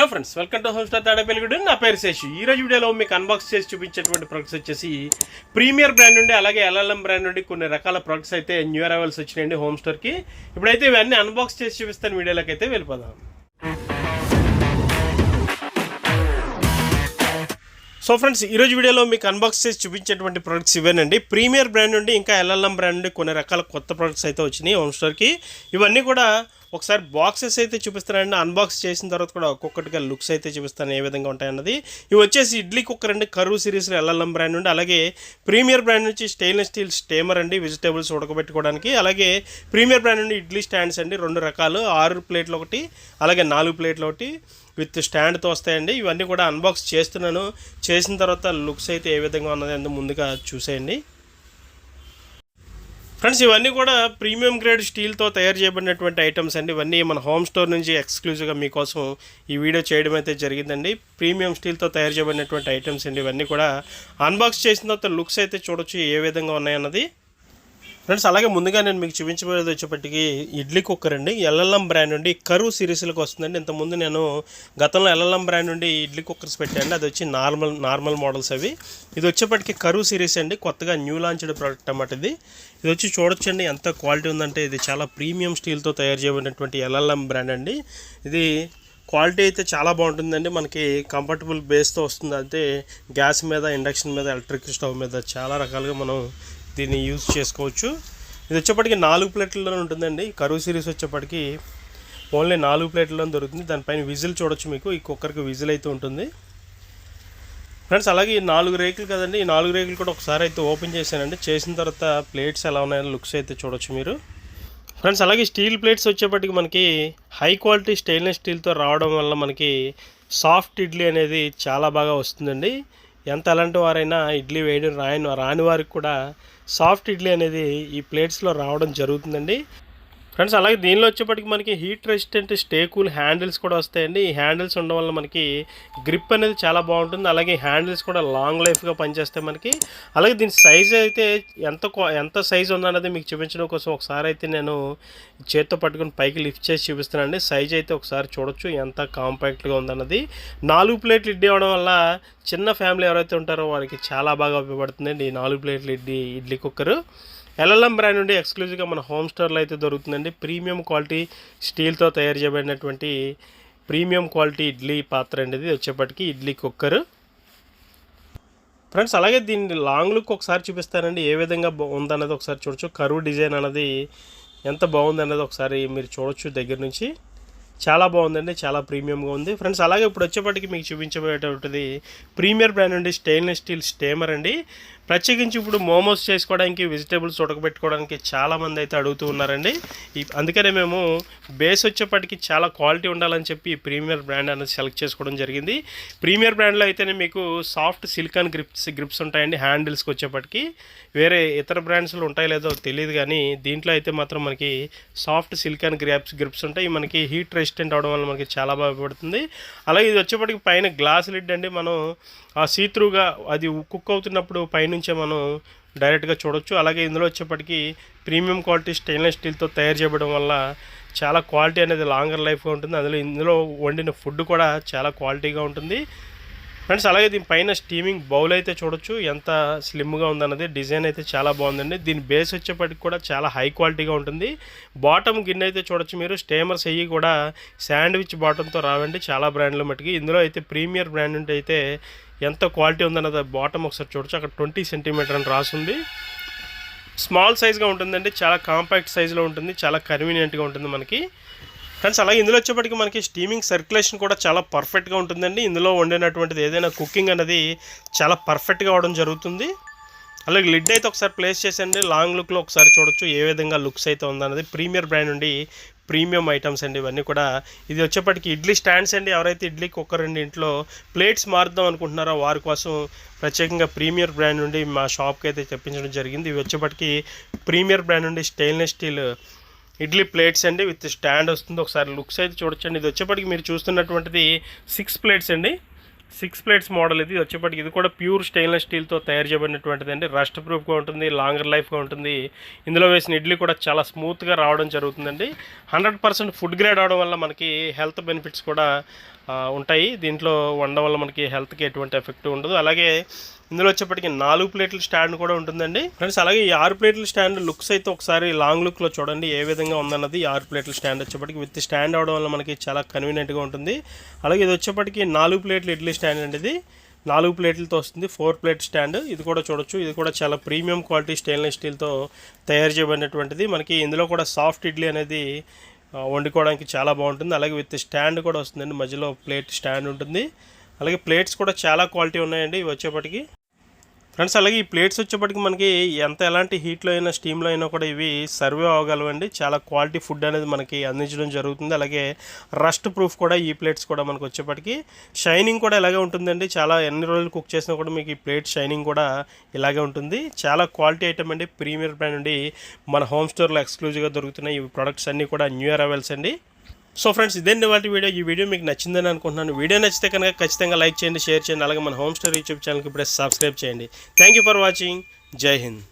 Hello friends, welcome to home star Tadepalligudem. నా పేరు శేషు. ఈ రోజు వీడియోలో మీకు అన్బాక్స్ చేసి చూపించేటువంటి ప్రొడక్ట్స్ వచ్చేసి ప్రీమియర్ బ్రాండ్ నుండి అలాగే ఎల్ఎల్ఎం బ్రాండ్ నుండి కొన్ని రకాల ప్రొడక్ట్స్ అయితే న్యూ అరైవల్స్ వచ్చినాయండి హోమ్ స్టోర్కి. ఇప్పుడైతే ఇవన్నీ అన్బాక్స్ చేసి చూపిస్తాను. వీడియోలోకి అయితే వెళ్ళిపోదాం. సో ఫ్రెండ్స్, ఈరోజు వీడియోలో మీకు అన్బాక్స్ చేసి చూపించేటువంటి ప్రొడక్ట్స్ ఇవేనండి. ప్రీమియర్ బ్రాండ్ నుండి ఇంకా ఎల్ఎల్ఎం బ్రాండ్ నుండి కొన్ని రకాల కొత్త ప్రొడక్ట్స్ అయితే వచ్చినాయి హోమ్ స్టోర్కి. ఇవన్నీ కూడా ఒకసారి బాక్సెస్ అయితే చూపిస్తానండి. అన్బాక్స్ చేసిన తర్వాత కూడా ఒక్కొక్కటిగా లుక్స్ అయితే చూపిస్తాను ఏ విధంగా ఉంటాయన్నది. ఇవి వచ్చేసి ఇడ్లీ కుక్కర్ అండి, కర్వ్ సిరీస్లో ఎల్ఎల్ఎం బ్రాండ్ నుండి. అలాగే ప్రీమియర్ బ్రాండ్ నుంచి స్టెయిన్లెస్ స్టీల్ స్టేమర్ అండి, వెజిటేబుల్స్ ఉడకబెట్టుకోవడానికి. అలాగే ప్రీమియర్ బ్రాండ్ నుండి ఇడ్లీ స్టాండ్స్ అండి, 2 రకాలు, 6 ప్లేట్లు ఒకటి, అలాగే 4 ప్లేట్లు ఒకటి విత్ స్టాండ్తో వస్తాయండి. ఇవన్నీ కూడా అన్బాక్స్ చేస్తున్నాను. చేసిన తర్వాత లుక్స్ అయితే ఏ విధంగా ఉన్నది అందుకు ముందుగా చూసేయండి. ఫ్రెండ్స్, ఇవన్నీ కూడా ప్రీమియం గ్రేడ్ స్టీల్తో తయారు చేయబడినటువంటి ఐటమ్స్ అండి. ఇవన్నీ మన హోమ్ స్టోర్ నుంచి ఎక్స్క్లూజివ్గా మీకోసం ఈ వీడియో చేయడం అయితే జరిగిందండి. ప్రీమియం స్టీల్తో తయారు చేయబడినటువంటి ఐటమ్స్ అండి. ఇవన్నీ కూడా అన్బాక్స్ చేసిన తర్వాత లుక్స్ అయితే చూడొచ్చు ఏ విధంగా ఉన్నాయన్నది. ఫ్రెండ్స్, అలాగే ముందుగా నేను మీకు చూపించబోయేది వచ్చేప్పటికి ఇడ్లీ కుక్కర్ అండి. ఎల్ఎల్ఎం బ్రాండ్ నుండి కర్వ్ సిరీస్లకు వస్తుందండి. ఇంతకుముందు నేను గతంలో ఎల్ఎల్ఎం బ్రాండ్ నుండి ఇడ్లీ కుక్కర్స్ పెట్టాను. అది వచ్చి నార్మల్ మోడల్స్ అవి. ఇది వచ్చేప్పటికి కర్వ్ సిరీస్ అండి, కొత్తగా న్యూ లాంచ్డ్ ప్రోడక్ట్ అన్నమాట ఇది. ఇది వచ్చి చూడొచ్చండి ఎంత క్వాలిటీ ఉందంటే, ఇది చాలా ప్రీమియం స్టీల్తో తయారు చేయబడినటువంటి ఎల్ఎల్ఎం బ్రాండ్ అండి. ఇది క్వాలిటీ అయితే చాలా బాగుంటుందండి. మనకి కంఫర్టబుల్ బేస్తో వస్తుంది. అంటే గ్యాస్ మీద, ఇండక్షన్ మీద, ఎలక్ట్రిక్ స్టవ్ మీద చాలా రకాలుగా మనం దీన్ని యూజ్ చేసుకోవచ్చు. ఇది వచ్చేప్పటికి 4 ప్లేట్లలో ఉంటుందండి. కర్వ్ సిరీస్ వచ్చేప్పటికి ఓన్లీ 4 ప్లేట్లలో దొరుకుతుంది. దానిపైన విజిల్ చూడొచ్చు మీకు. ఈ కుక్కర్కి విజిల్ అయితే ఉంటుంది ఫ్రెండ్స్. అలాగే ఈ 4 రేకులు కదండి, ఈ 4 రేకులు కూడా ఒకసారి అయితే ఓపెన్ చేశానండి. చేసిన తర్వాత ప్లేట్స్ ఎలా ఉన్నాయో లుక్స్ అయితే చూడొచ్చు మీరు ఫ్రెండ్స్. అలాగే స్టీల్ ప్లేట్స్ వచ్చేప్పటికి మనకి హై క్వాలిటీ స్టెయిన్లెస్ స్టీల్తో రావడం వల్ల మనకి సాఫ్ట్ ఇడ్లీ అనేది చాలా బాగా వస్తుందండి. ఎంత అలాంటి వారైనా ఇడ్లీ వేయడం రాని వారికి కూడా సాఫ్ట్ ఇడ్లీ అనేది ఈ ప్లేట్స్లో రావడం జరుగుతుందండి ఫ్రెండ్స్. అలాగే దీనిలో వచ్చేప్పటికి మనకి heat resistant stay cool handles కూడా వస్తాయండి. ఈ హ్యాండిల్స్ ఉండడం వల్ల మనకి గ్రిప్ అనేది చాలా బాగుంటుంది. అలాగే హ్యాండిల్స్ కూడా లాంగ్ లైఫ్గా పనిచేస్తాయి మనకి. అలాగే దీని సైజ్ అయితే ఎంత సైజ్ ఉందన్నది మీకు చూపించడం కోసం ఒకసారి అయితే నేను చేత్తో పట్టుకుని పైకి లిఫ్ట్ చేసి చూపిస్తున్నానండి. సైజ్ అయితే ఒకసారి చూడొచ్చు ఎంత కాంపాక్ట్గా ఉందన్నది. 4 ప్లేట్లు ఇడ్లీ అవడం వల్ల చిన్న ఫ్యామిలీ ఎవరైతే ఉంటారో వారికి చాలా బాగా ఉపయోగపడుతుందండి ఈ 4 ప్లేట్లు ఇడ్లీ కుక్కరు. ఎల్ఎల్ఎం బ్రాండ్ నుండి ఎక్స్క్లూజివ్గా మన హోమ్ స్టోర్లో అయితే దొరుకుతుందండి. ప్రీమియం క్వాలిటీ స్టీల్తో తయారు చేయబడినటువంటి ప్రీమియం క్వాలిటీ ఇడ్లీ పాత్ర అండి. ఇది వచ్చేప్పటికి ఇడ్లీ కుక్కర్ ఫ్రెండ్స్. అలాగే దీన్ని లాంగ్ లుక్ ఒకసారి చూపిస్తానండి ఏ విధంగా ఉందన్నది ఒకసారి చూడొచ్చు. కర్వ్ డిజైన్ అన్నది ఎంత బాగుంది అన్నది ఒకసారి మీరు చూడొచ్చు దగ్గర నుంచి. చాలా బాగుందండి, చాలా ప్రీమియంగా ఉంది ఫ్రెండ్స్. అలాగే ఇప్పుడు వచ్చేప్పటికి మీకు చూపించబోయేటటువంటిది ప్రీమియర్ బ్రాండ్ నుండి స్టెయిన్లెస్ స్టీల్ స్టేమర్ అండి. ప్రత్యేకించి ఇప్పుడు మోమోస్ చేసుకోవడానికి, వెజిటేబుల్స్ ఉడకబెట్టుకోవడానికి చాలామంది అయితే అడుగుతూ ఉన్నారండి. అందుకనే మేము బేస్ వచ్చేప్పటికి చాలా క్వాలిటీ ఉండాలని చెప్పి ప్రీమియర్ బ్రాండ్ అనేది సెలెక్ట్ చేసుకోవడం జరిగింది. ప్రీమియర్ బ్రాండ్లో అయితేనే మీకు సాఫ్ట్ సిలికాన్ గ్రిప్స్ ఉంటాయండి హ్యాండిల్స్కి వచ్చేప్పటికి. వేరే ఇతర బ్రాండ్స్లో ఉంటాయో లేదో తెలియదు, కానీ దీంట్లో అయితే మాత్రం మనకి సాఫ్ట్ సిలికాన్ గ్రిప్స్ ఉంటాయి. మనకి హీట్ రెసిస్టెంట్ అవడం వల్ల మనకి చాలా బాగా ఉపయోగపడుతుంది. అలాగే ఇది వచ్చేప్పటికి పైన గ్లాస్ లిడ్ అండి. మనం ఆ సీత్రూగా అది కుక్ అవుతున్నప్పుడు పైనుంచే మనం డైరెక్ట్గా చూడొచ్చు. అలాగే ఇందులో వచ్చేప్పటికి ప్రీమియం క్వాలిటీ స్టెయిన్లెస్ స్టీల్తో తయారు చేయడం వల్ల చాలా క్వాలిటీ అనేది లాంగర్ లైఫ్గా ఉంటుంది. ఇందులో వండిన ఫుడ్ కూడా చాలా క్వాలిటీగా ఉంటుంది ఫ్రెండ్స్. అలాగే దీనిపైన స్టీమింగ్ బౌల్ అయితే చూడొచ్చు ఎంత స్లిమ్గా ఉందన్నది. డిజైన్ అయితే చాలా బాగుందండి. దీని బేస్ వచ్చేప్పటికి కూడా చాలా హై క్వాలిటీగా ఉంటుంది. బాటమ్ గిన్నె అయితే చూడొచ్చు మీరు. స్టేమర్స్ అయ్యి కూడా శాండ్విచ్ బాటంతో రావండి చాలా బ్రాండ్ల మట్టుకి. ఇందులో అయితే ప్రీమియర్ బ్రాండ్ నుండి అయితే ఎంత క్వాలిటీ ఉందన్నది బాటమ్ ఒకసారి చూడొచ్చు. అక్కడ 20 సెంటీమీటర్ అని రాసుంది. స్మాల్ సైజ్గా ఉంటుందండి, చాలా కాంపాక్ట్ సైజులో ఉంటుంది, చాలా కన్వీనియంట్గా ఉంటుంది మనకి ఫ్రెండ్స్. అలాగే ఇందులో వచ్చేప్పటికి మనకి స్టీమింగ్ సర్క్యులేషన్ కూడా చాలా పర్ఫెక్ట్గా ఉంటుందండి. ఇందులో వండినటువంటిది ఏదైనా కుకింగ్ అనేది చాలా పర్ఫెక్ట్గా అవడం జరుగుతుంది. అలాగే లిడ్ అయితే ఒకసారి ప్లేస్ చేసండి. లాంగ్ లుక్లో ఒకసారి చూడొచ్చు ఏ విధంగా లుక్స్ అయితే ఉందన్నది. ప్రీమియర్ బ్రాండ్ నుండి ప్రీమియం ఐటమ్స్ అండి ఇవన్నీ కూడా. ఇది వచ్చేప్పటికి ఇడ్లీ స్టాండ్స్ అండి. ఎవరైతే ఇడ్లీ కుక్కర్ అండి ఇంట్లో ప్లేట్స్ మారుద్దాం అనుకుంటున్నారో వారి కోసం ప్రత్యేకంగా ప్రీమియర్ బ్రాండ్ నుండి మా షాప్కి అయితే తెప్పించడం జరిగింది. ఇవి వచ్చేప్పటికి ప్రీమియర్ బ్రాండ్ నుండి స్టెయిన్లెస్ స్టీల్ ఇడ్లీ ప్లేట్స్ అండి విత్ స్టాండ్ వస్తుంది. ఒకసారి లుక్స్ అయితే చూడొచ్చండి. ఇది వచ్చేప్పటికి మీరు చూస్తున్నటువంటిది 6 ప్లేట్స్ అండి. 6 ప్లేట్స్ మోడల్ ఇది వచ్చేప్పటికి. ఇది కూడా ప్యూర్ స్టెయిన్లెస్ స్టీల్తో తయారు చేయబడినటువంటిది అండి. రస్ట్ ప్రూఫ్గా ఉంటుంది, లాంగర్ లైఫ్గా ఉంటుంది. ఇందులో వేసిన ఇడ్లీ కూడా చాలా స్మూత్గా రావడం జరుగుతుందండి. 100% ఫుడ్ గ్రేడ్ అవడం వల్ల మనకి హెల్త్ బెనిఫిట్స్ కూడా ఉంటాయి. దీంట్లో వండడం వల్ల మనకి హెల్త్కి ఎటువంటి ఎఫెక్ట్ ఉండదు. అలాగే ఇందులో వచ్చేప్పటికి 4 ప్లేట్ల స్టాండ్ కూడా ఉంటుందండి ఫ్రెండ్స్. అలాగే ఈ 6 ప్లేట్ల స్టాండ్ లుక్స్ అయితే ఒకసారి లాంగ్ లుక్లో చూడండి ఏ విధంగా ఉందన్నది. 6 ప్లేట్ల స్టాండ్ వచ్చేప్పటికి విత్ స్టాండ్ అవడం వల్ల మనకి చాలా కన్వీనియంట్గా ఉంటుంది. అలాగే ఇది వచ్చేప్పటికి 4 ప్లేట్ల ఇడ్లీ స్టాండ్ అండి. ఇది 4 ప్లేట్లతో వస్తుంది. 4 ప్లేట్ స్టాండ్ ఇది కూడా చూడొచ్చు. ఇది కూడా చాలా ప్రీమియం క్వాలిటీ స్టెయిన్లెస్ స్టీల్తో తయారు చేయబడినటువంటిది. మనకి ఇందులో కూడా సాఫ్ట్ ఇడ్లీ అనేది వండుకోవడానికి చాలా బాగుంటుంది. అలాగే విత్ స్టాండ్ కూడా వస్తుందండి, మధ్యలో ప్లేట్ స్టాండ్ ఉంటుంది. అలాగే ప్లేట్స్ కూడా చాలా క్వాలిటీ ఉన్నాయండి ఇవి వచ్చేప్పటికి ఫ్రెండ్స్. అలాగే ఈ ప్లేట్స్ వచ్చేప్పటికి మనకి ఎలాంటి హీట్లో అయినా స్టీమ్లో అయినా కూడా ఇవి సర్వే అవ్వగలవండి. చాలా క్వాలిటీ ఫుడ్ అనేది మనకి అందించడం జరుగుతుంది. అలాగే రస్ట్ ప్రూఫ్ కూడా ఈ ప్లేట్స్ కూడా మనకు వచ్చేప్పటికి షైనింగ్ కూడా ఇలాగే ఉంటుందండి. చాలా ఎన్ని రోజులు కుక్ చేసినా కూడా మీకు ఈ ప్లేట్ షైనింగ్ కూడా ఇలాగే ఉంటుంది. చాలా క్వాలిటీ ఐటమ్ అండి. ప్రీమియర్ బ్రాండ్ నుండి మన హోమ్ స్టోర్లో ఎక్స్క్లూజివ్గా దొరుకుతున్నాయి ఈ ప్రొడక్ట్స్ అన్నీ కూడా న్యూ అరైవల్స్ అండి. సో ఫ్రెండ్స్ ఇదేంటి వాటి వీడియో. ఈ వీడియో మీకు నచ్చిందని అనుకుంటున్నాను. వీడియో నచ్చితే కనుక ఖచ్చితంగా లైక్ చేయండి, షేర్ చేయండి. అలాగే మన హోమ్ స్టోర్ యూట్యూబ్ ఛానల్కి ఇప్పుడే సబ్స్క్రైబ్ చేయండి. Thank you for watching. జై హింద్.